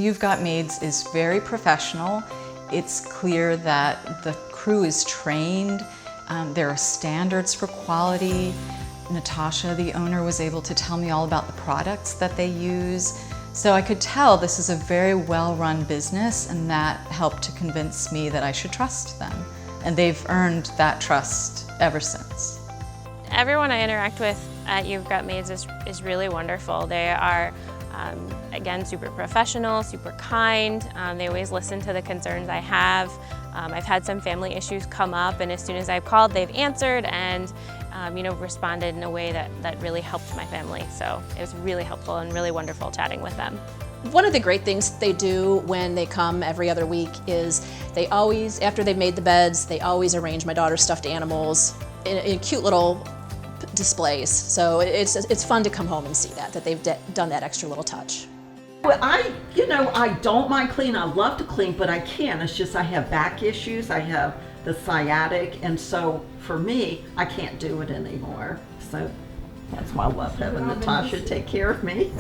You've Got Maids is very professional. It's clear that the crew is trained. There are standards for quality. Natasha, the owner, was able to tell me all about the products that they use. So I could tell this is a very well-run business, and that helped to convince me that I should trust them. And they've earned that trust ever since. Everyone I interact with at You've Got Maids is really wonderful. They are, again, super professional, super kind. They always listen to the concerns I have. I've had some family issues come up, and as soon as I've called, they've answered and responded in a way that really helped my family. So it was really helpful and really wonderful chatting with them. One of the great things they do when they come every other week is they always, after they've made the beds, they always arrange my daughter's stuffed animals in cute little displays. So it's fun to come home and see that they've done that extra little touch. Well, I don't mind cleaning. I love to clean, but I can't. It's just I have back issues. I have the sciatic, and so for me, I can't do it anymore. So that's why I love having Natasha take care of me.